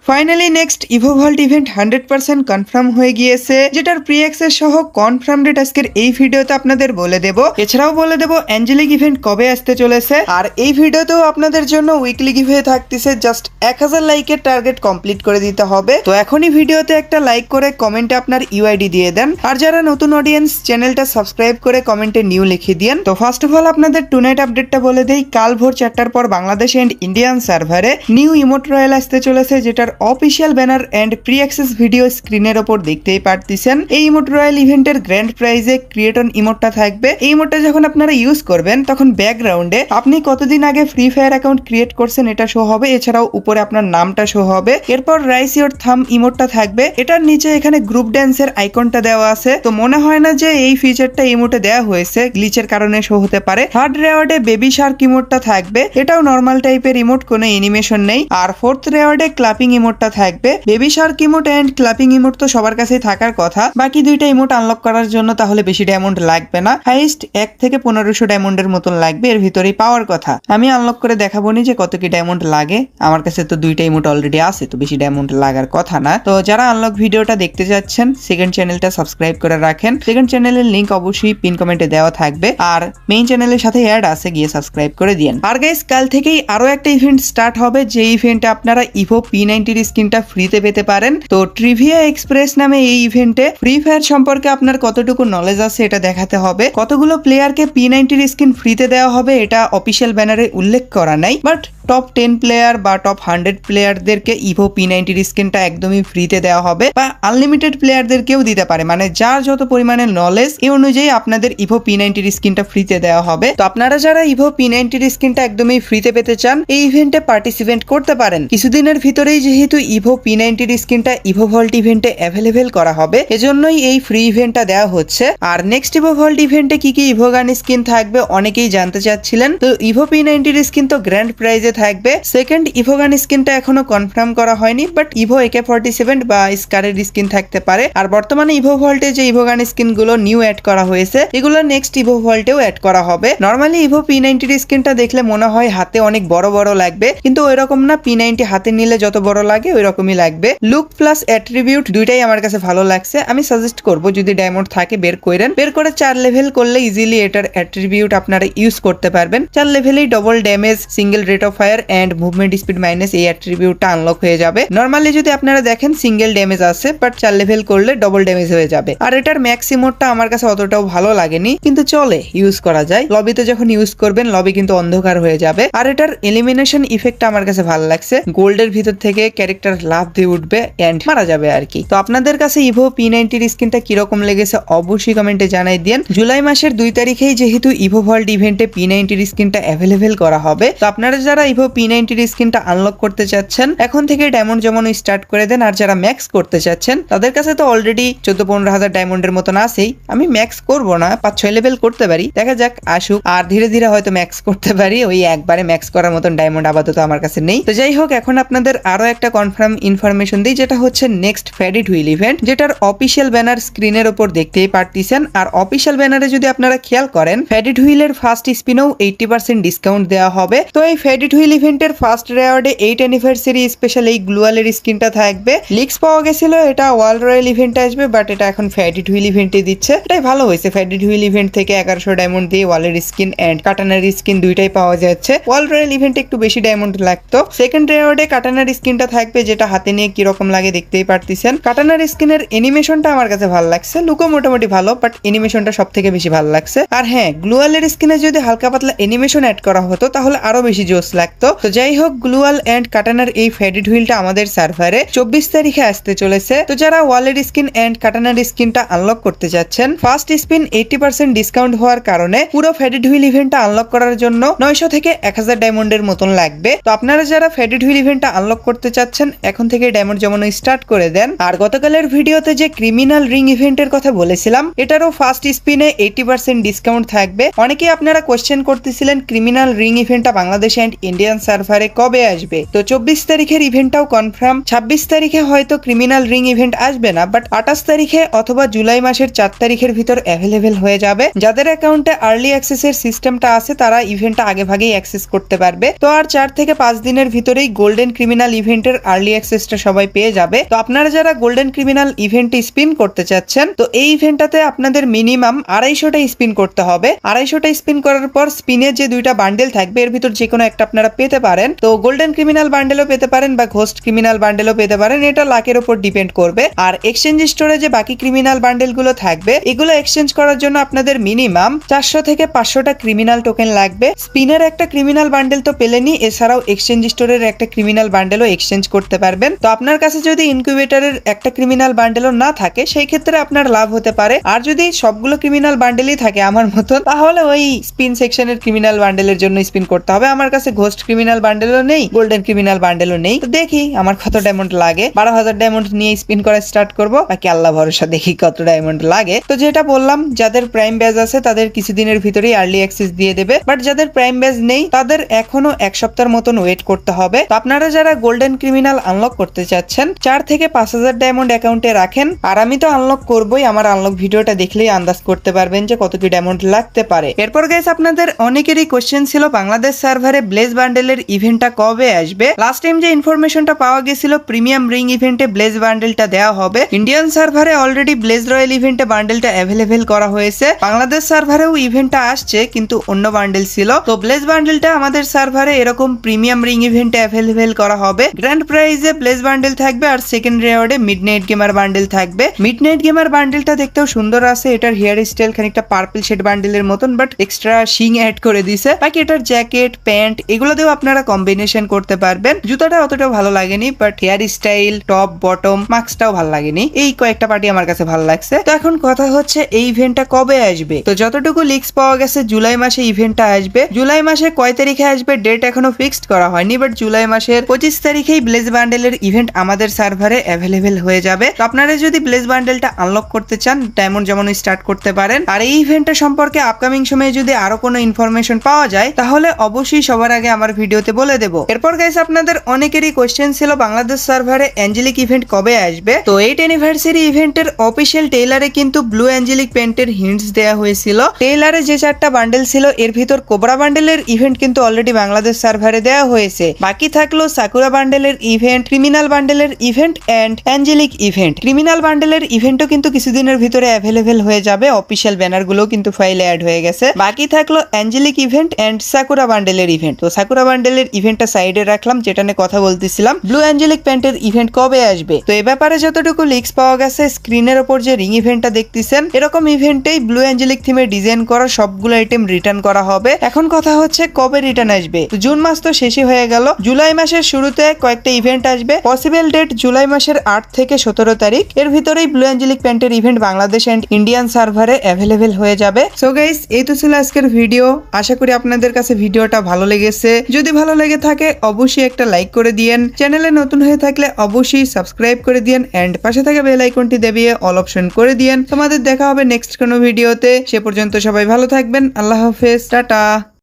Finally next Evo Vault event 100% confirm হয়ে গিয়েছে, যেটার প্রি অ্যাক্সেস সহ কনফার্ম ডেট আজকের এই ভিডিওতে আপনাদের বলে দেব। এছাড়াও বলে দেব অ্যাঞ্জেলিক ইভেন্ট কবে আসতে চলেছে। আর এই ভিডিওতেও আপনাদের জন্য উইকলি গিভওয়ে থাকতেছে। জাস্ট 1000 লাইকের টার্গেট কমপ্লিট করে দিতে হবে। তো এখনই ভিডিওতে একটা লাইক করে কমেন্টে আপনার ইউআইডি দিয়ে দেন। আর যারা নতুন অডিয়েন্স, চ্যানেলটা সাবস্ক্রাইব করে কমেন্টে নিউ লিখে দিন। তো ফার্স্ট অফ অল আপনাদের টুনাইট আপডেটটা বলে দেই। কাল ভোর 4টার পর বাংলাদেশ এন্ড ইন্ডিয়ান সার্ভারে নিউ ইমোট রয়্যাল আসতে চলেছে, যেটার official banner and pre access video স্ক্রিনের ওপর দেখতেই পারতেছেন। এই ইমোট রয়্যাল ইভেন্টের গ্র্যান্ড প্রাইজে ক্রিয়েটন ইমোটটা থাকবে। এই ইমোটটা যখন আপনারা ইউজ করবেন তখন ব্যাকগ্রাউন্ডে আপনি কতদিন আগে ফ্রি ফায়ার অ্যাকাউন্ট ক্রিয়েট করছেন এটা শো হবে। এছাড়াও উপরে আপনার নামটা শো হবে। এরপর রাইস ইওর থাম ইমোটটা থাকবে। এটার নিচে এখানে গ্রুপ ড্যান্সের আইকনটা দেওয়া আছে। তো মনে হয় না যে এই ফিচারটা ইমোটে দেওয়া হয়েছে, গ্লিচের কারণে শো হতে পারে। থার্ড রেওয়ার্ডে বেবি শার্ক ইমোটটা থাকবে। এটাও নর্মাল টাইপের ইমোট, কোনো অ্যানিমেশন নেই। আর ফোর্থ রেওয়ার্ডে ক্লাপিং ইমোটটা থাকবে। Baby shark emote and clapping emote তো সবার কাছেই থাকার কথা। বাকি দুইটা ইমোট আনলক করার জন্য তাহলে বেশি ডায়মন্ড লাগবে না, হাইস্ট 1 থেকে 1500 ডায়মন্ডের মতন লাগবে। এর ভিতরেই পাওয়ার কথা। আমি আনলক করে দেখাবো নি যে কত কি ডায়মন্ড লাগে। আমার কাছে তো দুইটা ইমোট অলরেডি আছে, তো বেশি ডায়মন্ড লাগার কথা না। তো যারা আনলক ভিডিওটা দেখতে যাচ্ছেন, সেকেন্ড চ্যানেলটা সাবস্ক্রাইব করে রাখেন। সেকেন্ড চ্যানেলের লিংক অবশ্যই পিন কমেন্টে দেওয়া থাকবে। আর মেইন চ্যানেলের সাথে অ্যাড আছে, গিয়ে সাবস্ক্রাইব করে দিন। আর গাইস, কাল থেকেই আরো একটা ইভেন্ট স্টার্ট হবে, যে ইভেন্টে আপনারা ইভো P90 এর স্কিনটা ফ্রিতে পেতে পারেন। তো ট্রিভিয়া এক্সপ্রেস নামে এই ইভেন্টে ফ্রি ফায়ার সম্পর্কে আপনার কতটুকু নলেজ আছে এটা দেখাতে হবে। কতগুলো প্লেয়ারকে P90 এর স্কিন ফ্রিতে দেওয়া হবে এটা অফিসিয়াল ব্যানারে উল্লেখ করা নাই, বাট টপ 10 প্লেয়ার বা টপ 100 প্লেয়ারদেরকে ইভো P90 এর স্কিনটা একদমই ফ্রিতে দেওয়া হবে, বা আনলিমিটেড প্লেয়ারদেরকেও দিতে পারে। মানে যার যত পরিমাণে নলেজ এই অনুযায়ী আপনাদের ইভো P90 এর স্কিনটা ফ্রিতে দেওয়া হবে। তো আপনারা যারা ইভো P90 এর স্কিনটা একদমই ফ্রিতে পেতে চান, এই ইভেন্টে পার্টিসিপেট করতে পারেন। কিছুদিনের ভিতরেই যেহেতু ইভো P90 এর স্কিনটা ইভো ভল্ট ইভেন্টে অ্যাভেলেবেল করা হবে, এজন্যই এই ফ্রি ইভেন্টটা দেওয়া হচ্ছে। আর নেক্সট ইভো ভল্ট ইভেন্টে কি কি ইভো গান স্কিন থাকবে অনেকেই জানতে চাচ্ছিলেন। তো ইভো P90 এর স্কিন তো গ্র্যান্ড প্রাইজে থাকবে। সেকেন্ড ইভো গান স্কিনটা এখনো কনফার্ম করা হয়নি, বাট ইভো AK47 বা স্কারের স্কিন থাকতে পারে। আর বর্তমানে ইভো ভল্টে যে ইভো গান স্কিন গুলো নিউ অ্যাড করা হয়েছে, এগুলো নেক্সট ইভো ভল্টেও অ্যাড করা হবে। নরমালি ইভো P90 এর স্কিনটা দেখলে মনে হয় হাতে অনেক বড় বড় লাগবে, কিন্তু ওইরকম না। P90 হাতে নিলে যত বড় লাগে ওই রকমই লাগবে। লুক প্লাস অ্যাট্রিবিউট দুইটাই আমার কাছে ভালো লাগছে। আমি সাজেস্ট করব যদি ডায়মন্ড থাকে বের করেন। বের করে 4 লেভেল করলে ইজিলি এটার অ্যাট্রিবিউট আপনারা ইউজ করতে পারবেন। 4 লেভেলেই double damage, single rate of fire and movement speed minus এই অ্যাট্রিবিউটটা আনলক হয়ে যাবে। নরমালি যদি আপনারা দেখেন সিঙ্গেল ড্যামেজ আছে, বাট 4 লেভেল করলে ডবল ড্যামেজ হয়ে যাবে। আর এটার ম্যাক্স ইমোটটা আমার কাছে অতটাও ভালো লাগেনি, কিন্তু চলে, ইউজ করা যায়। লবিতে যখন ইউজ করবেন লবি কিন্তু অন্ধকার হয়ে যাবে। আর এটার এলিমিনেশন ইফেক্টটা আমার কাছে ভালো লাগছে। গোল্ডের ভিতর থেকে ক্যারেক্টার লাভ দিয়ে উঠবে এন্ড মারা যাবে আর কি। তো আপনাদের কাছে ইভো P90 এর স্কিনটা কিরকম লেগেছে অবশ্যই কমেন্টে জানাই দিন। জুলাই মাসের 2 তারিখেই যেহেতু ইভো ভল্ট ইভেন্টে P90 এর স্কিনটা অ্যাভেলেবেল করা হবে, তো আপনারা যারা ইভো P90 এর স্কিনটা আনলক করতে চাচ্ছেন এখন থেকে ডায়মন্ড জমানো স্টার্ট করে দেন। আর যারা ম্যাক্স করতে চাচ্ছেন তাদের কাছে তো অলরেডি 14-15 হাজার ডায়মন্ডের মতন আছেই। আমি ম্যাক্স করব না, 5-6 লেভেল করতে পারি, দেখা যাক আসুক। আর ধীরে ধীরে হয়তো ম্যাক্স করতে পারি। ওই একবারে ম্যাক্স করার মতন ডায়মন্ড আপাতত আমার কাছে নেই। তো যাই হোক, এখন আপনাদের আরো একটা কনফার্ম ইনফরমেশন দিই, যেটা হচ্ছে নেক্সট ফ্যাডিড হুইল ইভেন্ট, যেটার অফিসিয়াল ব্যানার স্ক্রিনের উপর দেখতেই পারতেছেন। আর অফিসিয়াল ব্যানারে যদি আপনারা খেয়াল করেন, ফ্যাডিড হুইলের ফার্স্ট স্পিনেও 80% ডিসকাউন্ট দেওয়া হবে। তো এই ফ্যাডিড হুইল ইভেন্টের ফার্স্ট রেওয়ার্ডে 8 অ্যানিভার্সারি স্পেশাল এই গ্লুয়ালের স্কিনটা থাকবে। লিক্স পাওয়া গেছিল এটা ওয়ার্ল্ড রয়্যাল ইভেন্টে আসবে, বাট এটা এখন ফ্যাডিড হুইল ইভেন্টে দিচ্ছে। এটাই ভালো হয়েছে। ফ্যাডিড হুইল ইভেন্ট থেকে 1100 ডায়মন্ড দিয়ে ওয়ালের স্কিন এন্ড কাটানার স্কিন দুইটাই পাওয়া যাচ্ছে। ওয়ার্ল্ড রয়্যাল ইভেন্টে একটু বেশি ডায়মন্ড লাগতো। সেকেন্ড রেওয়ার্ডে কাটানার স্কিনটা থাকবে, যেটা হাতে নিয়ে কিরকম লাগে দেখতেই পারতেছেন। কাটানার স্কিনের এনিমেশনটা আমার কাছে ভালো লাগছে। লুকও মোটামুটি ভালো, বাট এনিমেশনটা সব থেকে বেশি ভালো লাগছে। আর হ্যাঁ, গ্লুয়ালের স্কিনে যদি হালকা পাতলা এনিমেশন অ্যাড করা হতো তাহলে আরো বেশি জোস লাগতো। তো যাই হোক, গ্লুয়াল এন্ড কাটানার এই ফ্যাডিড হুইলটা আমাদের সার্ভারে 24 তারিখে আসতে চলেছে। তো যারা ওয়ালের স্কিন এন্ড কাটানার স্কিনটা আনলক করতে যাচ্ছেন, ফার্স্ট স্পিন 80% ডিসকাউন্ট হওয়ার কারণে পুরো ফ্যাডিড হুইল ইভেন্টটা আনলক করার জন্য 900 থেকে 1000 ডায়মন্ডের মতন লাগবে। তো আপনারা যারা ফ্যাডিড হুইল ইভেন্টটা আনলক করতে চাচ্ছেন এখন থেকে ডায়মন্ড জমানো স্টার্ট করে দেন। আর গতকালের ভিডিওতে যে ক্রিমিনাল রিং ইভেন্টের কথা বলেছিলাম, এটারও ফার্স্ট স্পিনে 80% ডিসকাউন্ট থাকবে। অনেকেই আপনারা কোশ্চেন করতেছিলেন ক্রিমিনাল রিং ইভেন্টটা বাংলাদেশ এন্ড ইন্ডিয়ান সার্ভারে কবে আসবে। তো 24 তারিখের ইভেন্টটাও কনফার্ম। 26 তারিখে হয়তো ক্রিমিনাল রিং ইভেন্ট আসবে না, বাট 28 তারিখে অথবা জুলাই মাসের 4 তারিখের ভিতর অ্যাভেলেবেল হয়ে যাবে। যাদের অ্যাকাউন্টে আর্লি অ্যাক্সেসের সিস্টেমটা আছে তারা ইভেন্টটা আগে ভাগেই অ্যাক্সেস করতে পারবে। তো আর 4 থেকে 5 দিনের ভিতরেই গোল্ডেন ক্রিমিনাল ইভেন্টের ইভেন্টের আর্লি অ্যাক্সেসটা সবাই পেয়ে যাবে। তো আপনারা যারা গোল্ডেন ক্রিমিনাল ইভেন্টে স্পিন করতে চাচ্ছেন, তো এই ইভেন্টটাতে আপনাদের মিনিমাম 250টা স্পিন করতে হবে। 250টা স্পিন করার পর স্পিনের যে দুইটা বান্ডেল থাকবে এর ভিতর যে কোনো একটা আপনারা পেতে পারেন। তো গোল্ডেন ক্রিমিনাল বান্ডেলও পেতে পারেন বা ঘোস্ট ক্রিমিনাল বান্ডেলও পেতে পারেন, এটা লাকের উপর ডিপেন্ড করবে। আর এক্সচেঞ্জ স্টোরে যে বাকি ক্রিমিনাল বান্ডেল গুলো থাকবে এগুলো এক্সচেঞ্জ করার জন্য আপনাদের মিনিমাম 400 থেকে 500টা ক্রিমিনাল টোকেন লাগবে। স্পিনের একটা ক্রিমিনাল বান্ডেল তো পেলেনি, এছাড়াও এক্সচেঞ্জ স্টোরের একটা ক্রিমিনাল বান্ডেলও এক্সচেঞ্জ করতে পারবেন। তো আপনার কাছে যদি ইনকিউবেটরের একটা ক্রিমিনাল বান্ডেলও না থাকে সেই ক্ষেত্রে আপনার লাভ হতে পারে। আর যদি সবগুলো ক্রিমিনাল বান্ডেলই থাকে আমার মতন, তাহলে ওই স্পিন সেকশনের ক্রিমিনাল বান্ডেলের জন্য স্পিন করতে হবে। আমার কাছে ঘোস্ট ক্রিমিনাল বান্ডেলও নেই, গোল্ডেন ক্রিমিনাল বান্ডেলও নেই। তো দেখি আমার কত ডায়মন্ড লাগে, 12,000 ডায়মন্ড নিয়ে স্পিন করা স্টার্ট করবো, বাকি আল্লাহ ভরসা, দেখি কত ডায়মন্ড লাগে। তো যেটা বললাম, যাদের প্রাইম ব্যাজ আছে তাদের কিছুদিনের ভিতরেই আর্লি অ্যাক্সেস দিয়ে দেবে, বাট যাদের প্রাইম ব্যাজ নেই তাদের এখনো 1 সপ্তাহের মতন ওয়েট করতে হবে। তো আপনারা যারা গোল্ডেন ক্রিমিনাল আনলক করতে চাচ্ছেন 4 থেকে 5,000 ডায়মন্ড অ্যাকাউন্টে রাখেন। আর আমি তো আনলক করবোই, আমার আনলক ভিডিওটা দেখলেই আন্দাজ করতে পারবেন যে কত কি ডায়মন্ড লাগতে পারে। এরপর গাইস, আপনাদের অনেকেরই কোশ্চেন ছিল বাংলাদেশ সার্ভারে ব্লেজ বান্ডেলের ইভেন্টটা কবে আসবে। লাস্ট টাইম যে ইনফরমেশনটা পাওয়া গেছিল প্রিমিয়াম রিং ইভেন্টে ব্লেজ বান্ডেলটা দেওয়া হবে। ইন্ডিয়ান সার্ভারে অলরেডি ব্লেজ রয়্যাল ইভেন্টে বান্ডেলটা অ্যাভেলেবেল করা হয়েছে। বাংলাদেশ সার্ভারেও ইভেন্টটা আসছে কিন্তু অন্য বান্ডেল ছিল। তো ব্লেজ বান্ডেলটা আমাদের সার্ভারে এরকম প্রিমিয়াম রিং ইভেন্টে অ্যাভেলেবেল করা হবে। গ্র্যান্ড প্রাইজে ব্লেজ বান্ডেল থাকবে আর সেকেন্ড রিওয়ার্ডে মিডনাইট গেমার বান্ডেল থাকবে। মিডনাইট গেমার বান্ডেলটা দেখতেও সুন্দর আছে, এটার হেয়ার স্টাইল খানিকটা পার্পল শেড বান্ডেলের মতন, বাট এক্সট্রা শিং অ্যাড করে দিছে। বাকি এটার জ্যাকেট, প্যান্ট এগুলো দিয়েও আপনারা কম্বিনেশন করতে পারবেন। জুতাটা অতটাও ভালো লাগেনি, but hair style, top, bottom, মাস্কটাও ভালো লাগেনি। এই কয়েকটা পার্টি আমার কাছে ভালো লাগছে। তো এখন কথা হচ্ছে এই ইভেন্টটা কবে আসবে। তো যতটুকু লিক্স পাওয়া গেছে জুলাই মাসে ইভেন্টটা আসবে। জুলাই মাসে কয় তারিখে আসবে ডেট এখনো ফিক্সড করা হয়নি, বাট জুলাই মাসের 25 তারিখেই ব্লেজ বান্ডেলের ইভেন্ট আমাদের সার্ভারে অ্যাভেলেবেল হয়ে যাবে। তো আপনারা যদি ব্লেজ বান্ডেলটা আনলক করতে চান ডায়মন্ড যেমন স্টার্ট করতে পারেন। আর এই ইভেন্টটা সম্পর্কে আপকামিং সময়ে যদি আরো কোনো ইনফরমেশন পাওয়া যায় তাহলে অবশ্যই সবার আগে আমার ভিডিওতে বলে দেবো। এরপর গাইস, আপনাদের অনেকেরই কোশ্চেন ছিল বাংলাদেশ সার্ভারে অ্যাঞ্জেলিক ইভেন্ট কবে আসবে। তো 8th অ্যানিভার্সারি ইভেন্টের অফিসিয়াল ট্রেইলারে কিন্তু ব্লু অ্যাঞ্জেলিক পেন্টের হিন্টস দেওয়া হয়েছিল। ট্রেইলারে যে 4টা বান্ডেল ছিল এর ভিতর কোবরা বান্ডেলের ইভেন্ট কিন্তু অলরেডি বাংলাদেশ সার্ভারে দেওয়া হয়েছে। বাকি থাকলো সাকুরা বান্ডেলের ইভেন্ট, ক্রিমিনাল বান্ডেলের event and angelic event. Criminal বান্ডেলের ইভেন্টও কিন্তু কিছুদিনের ভিতরে অ্যাভেলেবেল হয়ে যাবে, অফিসিয়াল ব্যানার গুলো কিন্তু ফাইলে অ্যাড হয়ে গেছে। বাকি থাকলো অ্যাঞ্জেলিক ইভেন্ট এন্ড সাকুরা বান্ডেলের ইভেন্ট। তো সাকুরা বান্ডেলের ইভেন্টটা সাইডে রাখলাম, যেটা নিয়ে কথা বলতেছিলাম ব্লু অ্যাঞ্জেলিক প্যান্টের ইভেন্ট কবে আসবে। তো এ ব্যাপারে যতটুকু লিক্স পাওয়া গেছে, স্ক্রিনের উপর যে রিং ইভেন্টটা দেখতেছেন এরকম ইভেন্টেই ব্লু অ্যাঞ্জেলিক থিমে ডিজাইন করা সবগুলো আইটেম রিটার্ন করা হবে। এখন কথা হচ্ছে কবে রিটার্ন আসবে। তো জুন মাস তো শেষই হয়ে গেল, জুলাই মাসের শুরুতে কয়েকটা ইভেন্ট আসবে। পসিবল ডেট জুলাই মাসের 8 থেকে 17 তারিখ এর ভিতরেই ব্লু অ্যাঞ্জেলিক প্যান্টের ইভেন্ট বাংলাদেশ এন্ড ইন্ডিয়ান সার্ভারে অ্যাভেলেবেল হয়ে যাবে। সো গাইস, এই তো ছিল আজকের ভিডিও। আশা করি আপনাদের কাছে ভিডিওটা ভালো লেগেছে। যদি ভালো লেগে থাকে অবশ্যই একটা লাইক করে দিয়েন। চ্যানেলে নতুন হয়ে থাকলে অবশ্যই সাবস্ক্রাইব করে দিয়েন এন্ড পাশে থাকা বেল আইকনটি দাবিয়ে অল অপশন করে দিয়েন। তোমাদের দেখা হবে নেক্সট কোনো ভিডিওতে। সে পর্যন্ত সবাই ভালো থাকবেন। আল্লাহ হাফেজ, টাটা।